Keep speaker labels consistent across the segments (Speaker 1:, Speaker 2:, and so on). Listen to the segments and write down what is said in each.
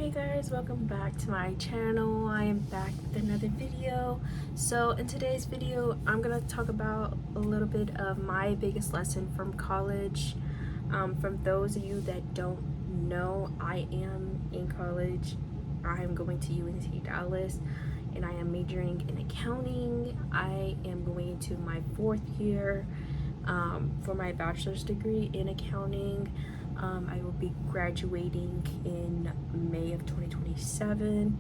Speaker 1: Hey guys, welcome back to my channel. I am back with another video. So in today's video I'm gonna talk about a little bit of my biggest lesson from college. From those of you that don't know, I am in college. I am going to UNC Dallas and I am majoring in accounting. I am going into my 4th year for my bachelor's degree in accounting. I will be graduating in May of 2027,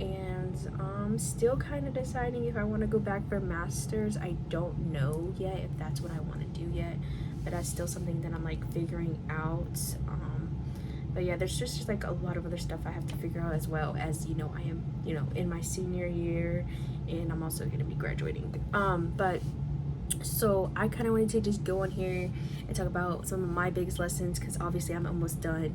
Speaker 1: and I'm still kind of deciding if I want to go back for a master's. I don't know yet if that's what I want to do yet, but that's still something that I'm like figuring out. But yeah, there's just like a lot of other stuff I have to figure out, as well as, you know, I am, you know, in my senior year and I'm also going to be graduating. So I kind of wanted to just go on here and talk about some of my biggest lessons, because obviously I'm almost done,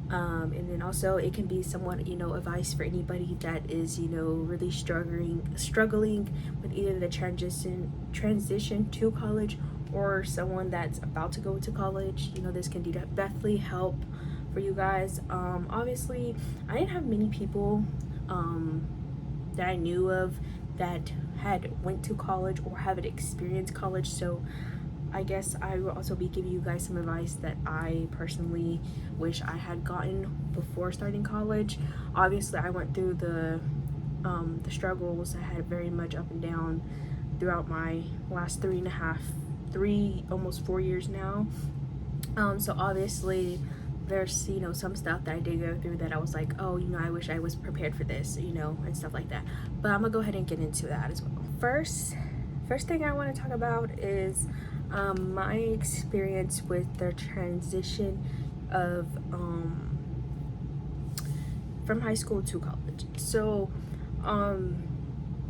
Speaker 1: and then also it can be somewhat, you know, advice for anybody that is, you know, really struggling with either the transition to college, or someone that's about to go to college. You know, this can definitely help for you guys. Obviously I didn't have many people that I knew of that had went to college or haven't experienced college, so I guess I will also be giving you guys some advice that I personally wish I had gotten before starting college. Obviously I went through the struggles. I had very much up and down throughout my last almost 4 years now. So obviously there's, you know, some stuff that I did go through that I was like, oh, you know, I wish I was prepared for this, you know, and stuff like that. But I'm gonna go ahead and get into that as well. First thing I want to talk about is my experience with the transition of from high school to college. So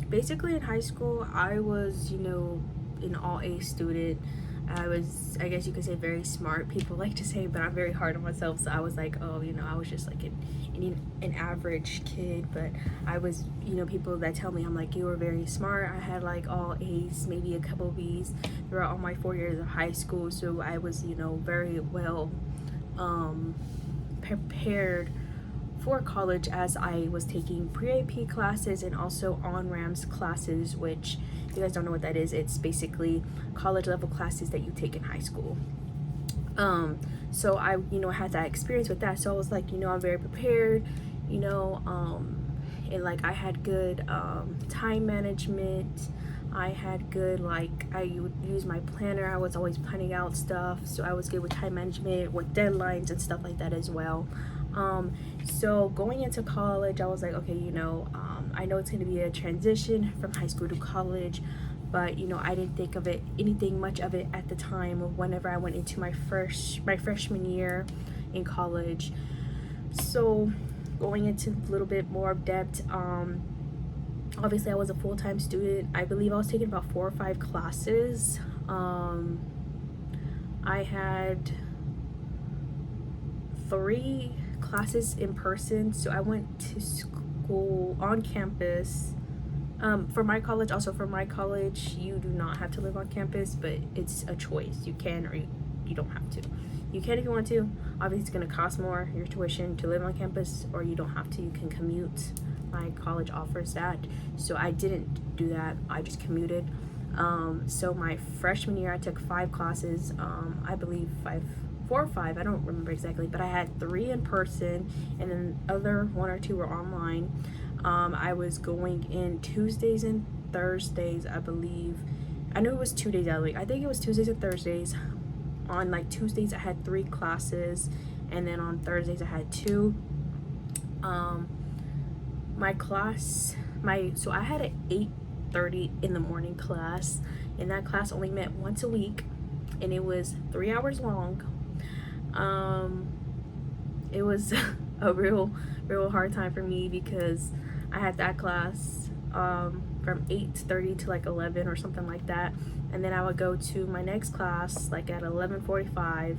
Speaker 1: basically in high school I was, you know, an all-A student. I was, I guess you could say, very smart. People like to say, but I'm very hard on myself, so I was like, oh, you know, I was just like an average kid. But I was, you know, people that tell me I'm like, you were very smart. I had like all A's, maybe a couple B's throughout all my 4 years of high school, so I was, you know, very well prepared for college, as I was taking pre-AP classes and also on-ramps classes, which, if you guys don't know what that is, it's basically college level classes that you take in high school. So I, you know, had that experience with that, so I was like, you know, I'm very prepared, you know, and like I had good time management. I had good, like, I would use my planner. I was always planning out stuff, so I was good with time management, with deadlines and stuff like that as well. So going into college, I was like, okay, you know, I know it's going to be a transition from high school to college, but, you know, I didn't think of anything much of it at the time whenever I went into my freshman year in college. So going into a little bit more depth, obviously I was a full-time student. I believe I was taking about 4 or 5 classes. I had 3 classes in person, so I went to school on campus. For my college, you do not have to live on campus, but it's a choice. You can, or you don't have to. You can if you want to. Obviously it's going to cost more, your tuition, to live on campus, or you don't have to. You can commute. My college offers that, so I didn't do that. I just commuted. So my freshman year I took 5 classes, I believe 4 or 5, I don't remember exactly, but I had 3 in person and then other 1 or 2 were online. I was going in Tuesdays and Thursdays, I believe. I know it was 2 days out of the week. I think it was Tuesdays and Thursdays. On like Tuesdays I had 3 classes, and then on Thursdays I had 2. So I had an 8:30 in the morning class, and that class only met once a week, and it was 3 hours long. It was a real hard time for me, because I had that class from 8:30 to like 11 or something like that, and then I would go to my next class like at 11:45,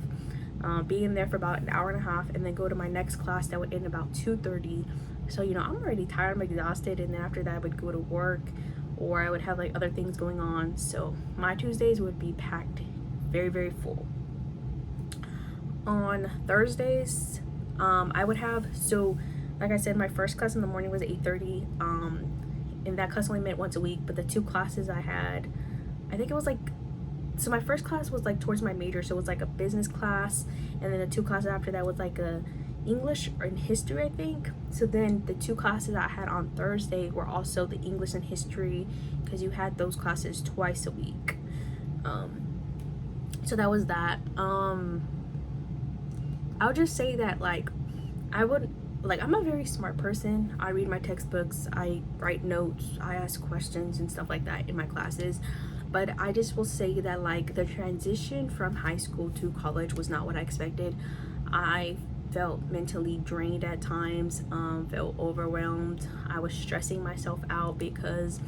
Speaker 1: be in there for about an hour and a half, and then go to my next class that would end about 2:30. So, you know, I'm already tired, I'm exhausted, and then after that I would go to work, or I would have like other things going on. So my Tuesdays would be packed very full. On Thursdays, I would have, so Like I said, my first class in the morning was 8:30, and that class only met once a week. But the 2 classes I had, I think it was like, so my first class was like towards my major, so it was like a business class, and then the 2 classes after that was like a English and history, I think. So then the 2 classes I had on Thursday were also the English and history, because you had those classes twice a week. So that was that. I would just say that, like, I'm a very smart person. I read my textbooks, I write notes, I ask questions and stuff like that in my classes. But I just will say that, like, the transition from high school to college was not what I expected. I felt mentally drained at times, felt overwhelmed. I was stressing myself out because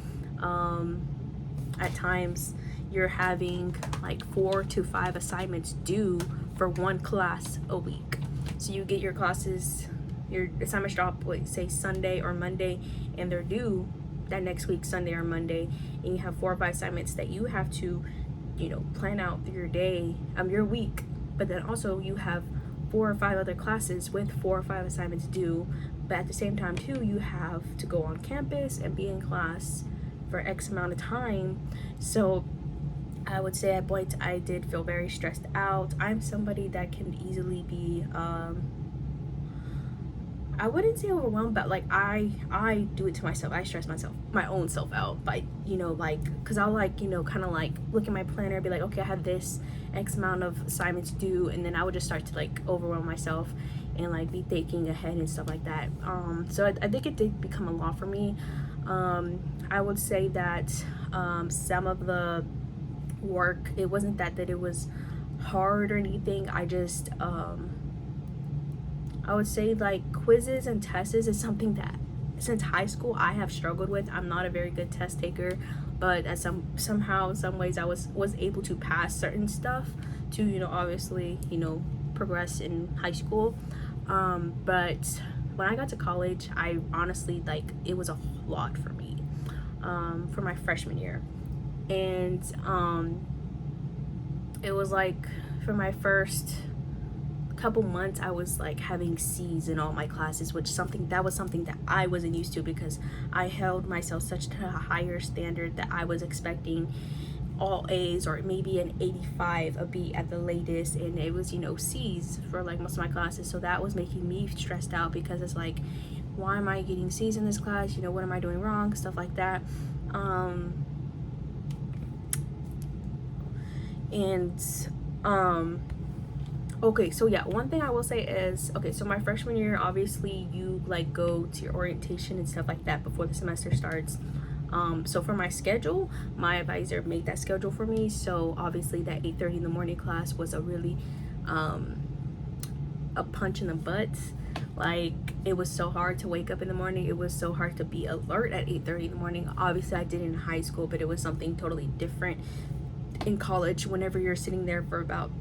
Speaker 1: at times you're having like 4 to 5 assignments due for one class a week. So you get your classes, your assignments drop, say Sunday or Monday, and they're due that next week, Sunday or Monday, and you have 4 or 5 assignments that you have to, plan out your day, your week. But then also you have 4 or 5 other classes with 4 or 5 assignments due. But at the same time too, you have to go on campus and be in class for X amount of time. So I would say at points I did feel very stressed out. I'm somebody that can easily be I wouldn't say overwhelmed, but like I do it to myself. I stress myself, my own self out by, because I'll kind of like look at my planner and be like, okay, I have this X amount of assignments due, and then I would just start to like overwhelm myself and like be thinking ahead and stuff like that. So I think it did become a lot for me. I would say that some of the work, it wasn't that it was hard or anything. I just I would say like quizzes and tests is something that since high school I have struggled with. I'm not a very good test taker, but at somehow in some ways I was able to pass certain stuff to obviously progress in high school. But when I got to college, I honestly, like, it was a lot for me for my freshman year. And it was like for my first couple months I was like having C's in all my classes, which was something that I wasn't used to, because I held myself such to a higher standard that I was expecting all A's or maybe an 85, a B at the latest, and it was C's for like most of my classes. So that was making me stressed out, because it's like, why am I getting C's in this class? What am I doing wrong? Stuff like that. Okay, so yeah, one thing I will say is, okay, so my freshman year, obviously you like go to your orientation and stuff like that before the semester starts. So for my schedule, my advisor made that schedule for me. So obviously that 8:30 in the morning class was a really a punch in the butt. Like, it was so hard to wake up in the morning. It was so hard to be alert at 8:30 in the morning. Obviously I did it in high school, but it was something totally different in college, whenever you're sitting there for about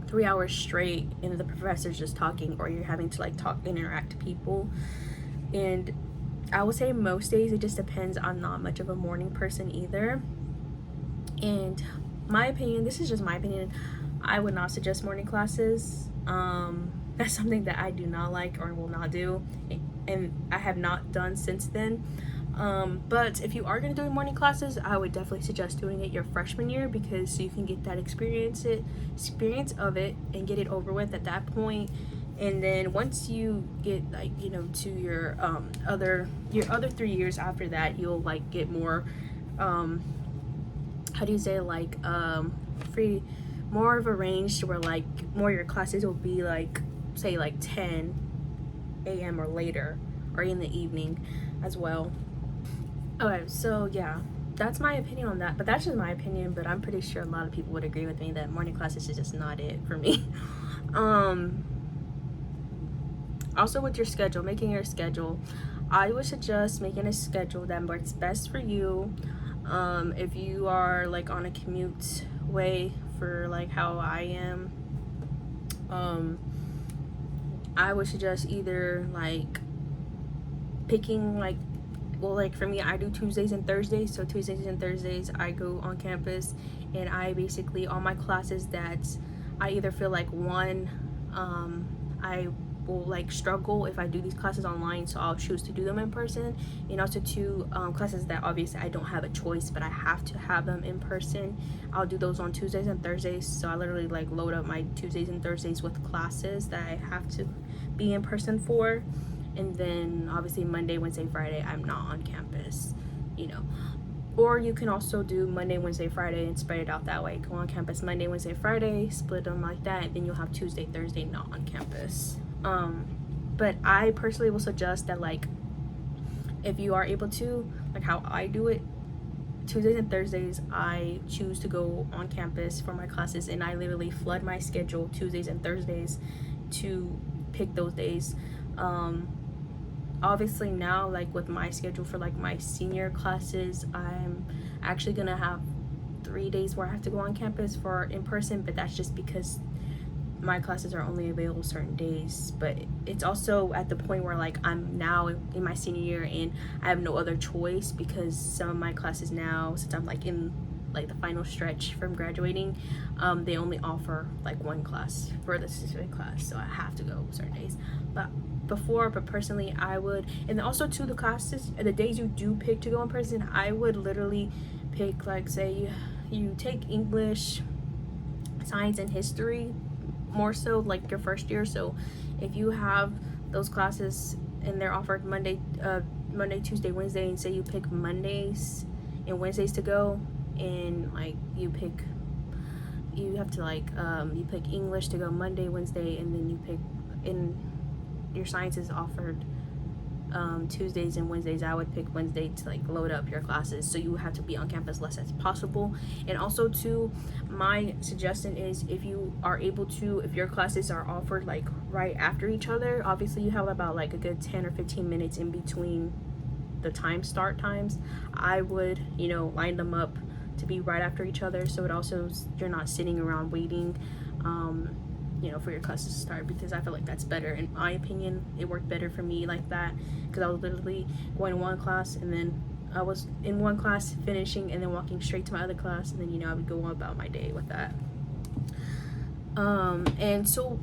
Speaker 1: 3 hours straight and the professor's just talking, or you're having to like talk and interact to people. And I would say most days it just depends. I'm not much of a morning person either, and my opinion, this is just my opinion, I would not suggest morning classes. That's something that I do not like or will not do, and I have not done since then. But if you are going to do morning classes, I would definitely suggest doing it your freshman year, because you can get that experience of it and get it over with at that point. And then once you get like to your other 3 years after that, you'll like get more how do you say, like more of a range to where like more of your classes will be like, say, like 10 a.m. or later, or in the evening as well. Okay, so yeah, that's my opinion on that. But that's just my opinion, but I'm pretty sure a lot of people would agree with me that morning classes is just not it for me. Also with your schedule, making your schedule, I would suggest making a schedule that works best for you. If you are like on a commute way for like how I am, I would suggest either like picking like, well, like for me, I do Tuesdays and Thursdays. So Tuesdays and Thursdays I go on campus, and I basically, all my classes that I either feel like, one, I will like struggle if I do these classes online, so I'll choose to do them in person. And also two classes that obviously I don't have a choice, but I have to have them in person, I'll do those on Tuesdays and Thursdays. So I literally like load up my Tuesdays and Thursdays with classes that I have to be in person for. And then obviously Monday, Wednesday, Friday, I'm not on campus, you know. Or you can also do Monday, Wednesday, Friday and spread it out that way. Go on campus Monday, Wednesday, Friday, split them like that, and then you'll have Tuesday, Thursday not on campus. But I personally will suggest that, like, if you are able to, like how I do it, Tuesdays and Thursdays I choose to go on campus for my classes, and I literally flood my schedule Tuesdays and Thursdays to pick those days. Obviously now, like with my schedule for like my senior classes, I'm actually gonna have 3 days where I have to go on campus for in person, but that's just because my classes are only available certain days. But it's also at the point where like I'm now in my senior year and I have no other choice, because some of my classes now, since I'm like in like the final stretch from graduating, they only offer like one class for the specific class, so I have to go certain days. But personally I would, and also to the classes, the days you do pick to go in person, I would literally pick, like, say you take English, science, and history, more so like your first year. So if you have those classes and they're offered Monday, Tuesday, Wednesday, and say you pick Mondays and Wednesdays to go, and like you have to like you pick English to go Monday, Wednesday, and then you pick in your science is offered Tuesdays and Wednesdays, I would pick Wednesday to like load up your classes, so you have to be on campus less as possible. And also too, my suggestion is, if you are able to, if your classes are offered like right after each other, obviously you have about like a good 10 or 15 minutes in between the start times, I would, you know, line them up to be right after each other, so it also, you're not sitting around waiting you know, for your classes to start, because I feel like that's better. In my opinion, it worked better for me like that, because I was literally going to one class, and then I was in one class finishing and then walking straight to my other class, and then, you know, I would go on about my day with that. And so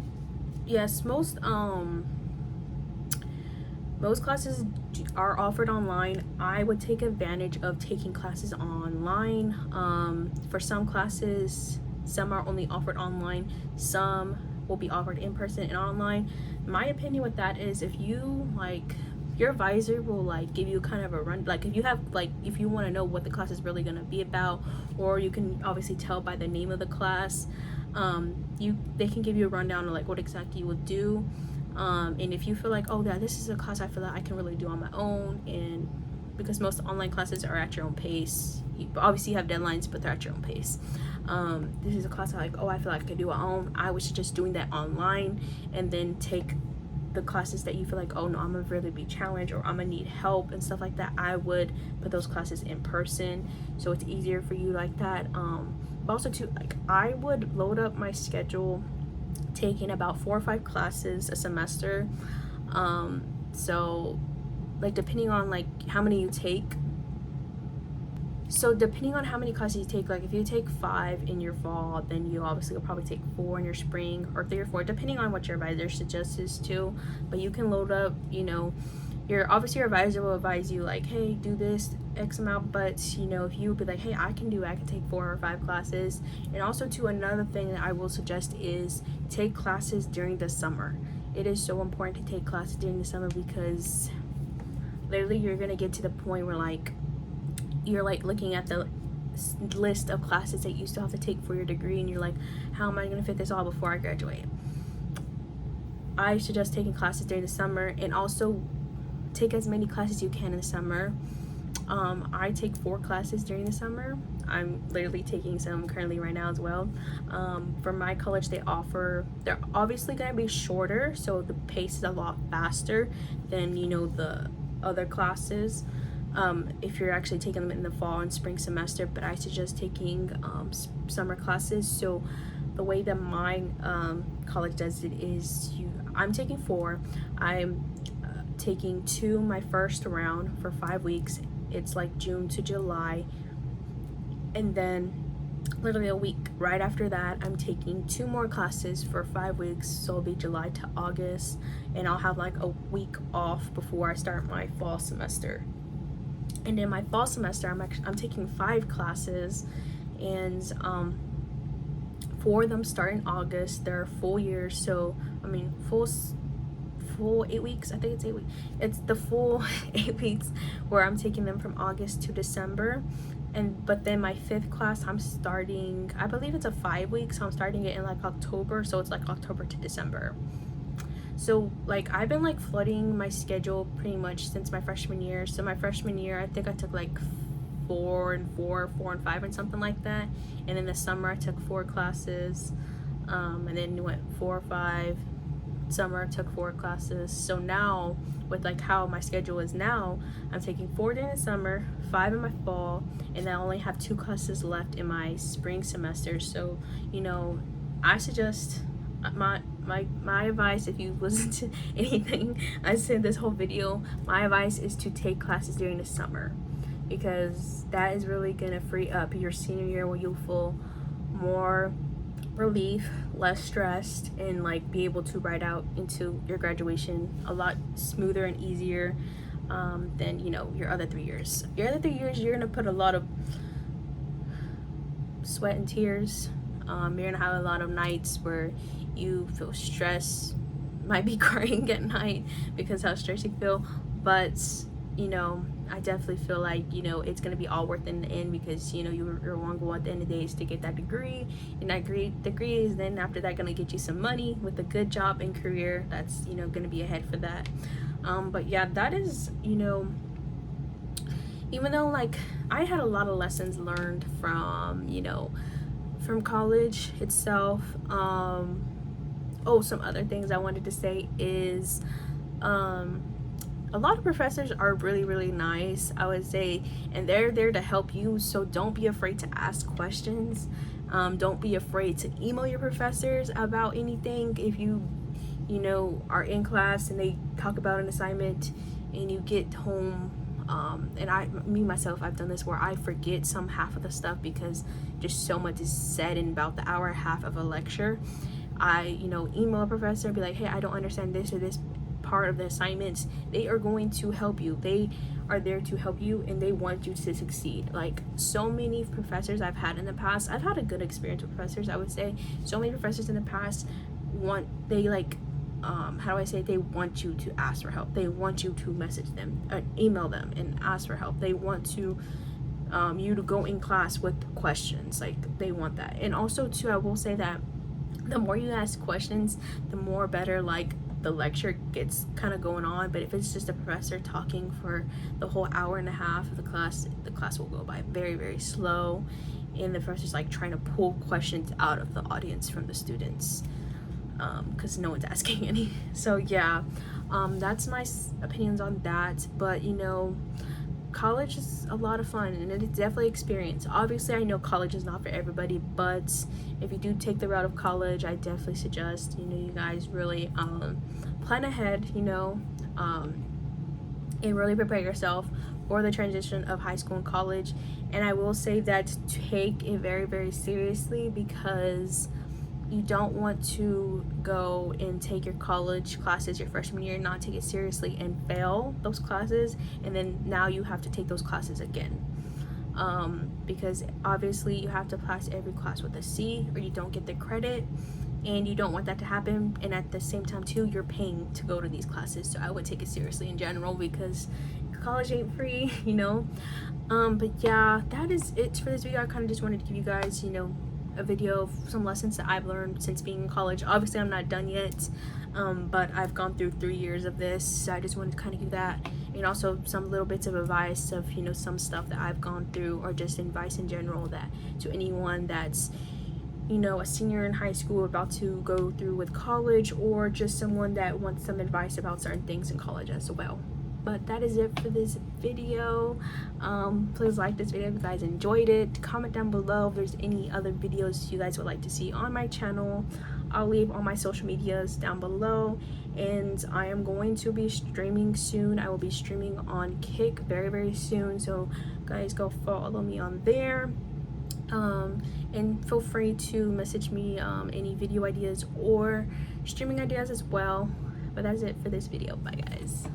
Speaker 1: yes, most classes are offered online. I would take advantage of taking classes online. For some classes, some are only offered online, some will be offered in person and online. My opinion with that is, if you like, your advisor will like give you kind of a run, like if you have like, if you want to know what the class is really going to be about, or you can obviously tell by the name of the class, they can give you a rundown of like what exactly you would do. And if you feel like, oh yeah, this is a class I feel like I can really do on my own, and because most online classes are at your own pace, obviously you have deadlines, but they're at your own pace. This is a class I feel like I can do on my own, I was just doing that online, and then take the classes that you feel like, oh no, I'm gonna really be challenged, or I'm gonna need help and stuff like that, I would put those classes in person, so it's easier for you like that. But also too, like, I would load up my schedule taking about 4 or 5 classes a semester. So like depending on like how many you take, so depending on how many classes you take, like if you take 5 in your fall, then you obviously will probably take 4 in your spring, or 3 or 4, depending on what your advisor suggests too. But you can load up, you know, your advisor will advise you like, hey, do this X amount, but you know, if you would be like, hey, I can take 4 or 5 classes. And also too, another thing that I will suggest is take classes during the summer. It is so important to take classes during the summer, because literally you're gonna get to the point where like you're like looking at the list of classes that you still have to take for your degree, and you're like, how am I gonna fit this all before I graduate? I suggest taking classes during the summer, and also take as many classes as you can in the summer. I take 4 classes during the summer. I'm literally taking some currently right now as well. For my college, they're obviously gonna be shorter, so the pace is a lot faster than, you know, the other classes, if you're actually taking them in the fall and spring semester. But I suggest taking summer classes. So the way that my college does it is, I'm taking 4. I'm taking 2 my first round for 5 weeks. It's like June to July, and then literally a week right after that, I'm taking 2 more classes for 5 weeks, so it'll be July to August, and I'll have like a week off before I start my fall semester. And in my fall semester, I'm taking 5 classes, and 4 of them start in August. They're full years, so I mean full 8 weeks. I think it's 8 weeks. It's the full 8 weeks where I'm taking them from August to December. But then my 5th class, I'm starting, I believe it's a 5 week, so I'm starting it in like October, so it's like October to December. So like I've been like flooding my schedule pretty much since my freshman year. So my freshman year, I think I took like 4 and 4, 4 and 5 and something like that. And in the summer I took 4 classes, and then went 4 or 5. Summer I took 4 classes. So now with like how my schedule is now, I'm taking 4 during the summer, 5 in my fall, and I only have 2 classes left in my spring semester. So you know, I suggest, my advice, if you listen to anything I said this whole video, my advice is to take classes during the summer, because that is really gonna free up your senior year where you'll feel more relief, less stressed, and like be able to ride out into your graduation a lot smoother and easier than, you know, your other 3 years. Your other 3 years, you're gonna put a lot of sweat and tears. You're gonna have a lot of nights where you feel stressed, might be crying at night because how stressed you feel. But you know, I definitely feel like, you know, it's gonna be all worth it in the end, because you know your one goal at the end of the day is to get that degree, and that degree is then after that gonna get you some money with a good job and career that's, you know, gonna be ahead for that. But yeah, that is, you know, even though like I had a lot of lessons learned from, you know, from college itself. Some other things I wanted to say is a lot of professors are really, really nice, I would say, and they're there to help you. So don't be afraid to ask questions. Don't be afraid to email your professors about anything. If you know, are in class and they talk about an assignment and you get home, and myself, I've done this where I forget half of the stuff because just so much is said in about the hour and a half of a lecture. I, you know, email a professor and be like, hey, I don't understand this or this part of the assignments. They are going to help you. They are there to help you, and they want you to succeed. Like, so many professors I've had in the past, I've had a good experience with professors, I would say. So many professors in the past they want you to ask for help. They want you to message them, email them and ask for help. They want to you to go in class with questions. Like, they want that. And also too, I will say that the more you ask questions, the more better like the lecture gets kind of going on. But if it's just a professor talking for the whole hour and a half of the class will go by very, very slow, and the professor's like trying to pull questions out of the audience from the students, because no one's asking any. So yeah, that's my opinions on that. But you know, college is a lot of fun, and it's definitely experience. Obviously, I know college is not for everybody, but if you do take the route of college, I definitely suggest, you know, you guys really plan ahead, you know, and really prepare yourself for the transition of high school and college. And I will say that take it very, very seriously, because you don't want to go and take your college classes your freshman year, not take it seriously, and fail those classes, and then now you have to take those classes again, because obviously you have to pass every class with a C or you don't get the credit, and you don't want that to happen. And at the same time too, you're paying to go to these classes, so I would take it seriously in general, because college ain't free, you know. But yeah, that is it for this video. I kind of just wanted to give you guys, you know, a video of some lessons that I've learned since being in college. Obviously, I'm not done yet, but I've gone through 3 years of this, so I just wanted to kind of give that, and also some little bits of advice of, you know, some stuff that I've gone through, or just advice in general that to anyone that's, you know, a senior in high school about to go through with college, or just someone that wants some advice about certain things in college as well. But that is it for this video. Please like this video if you guys enjoyed it. Comment down below if there's any other videos you guys would like to see on my channel. I'll leave all my social medias down below, and I am going to be streaming soon. I will be streaming on Kick very, very soon, so guys, go follow me on there. And feel free to message me any video ideas or streaming ideas as well. But that's it for this video. Bye guys.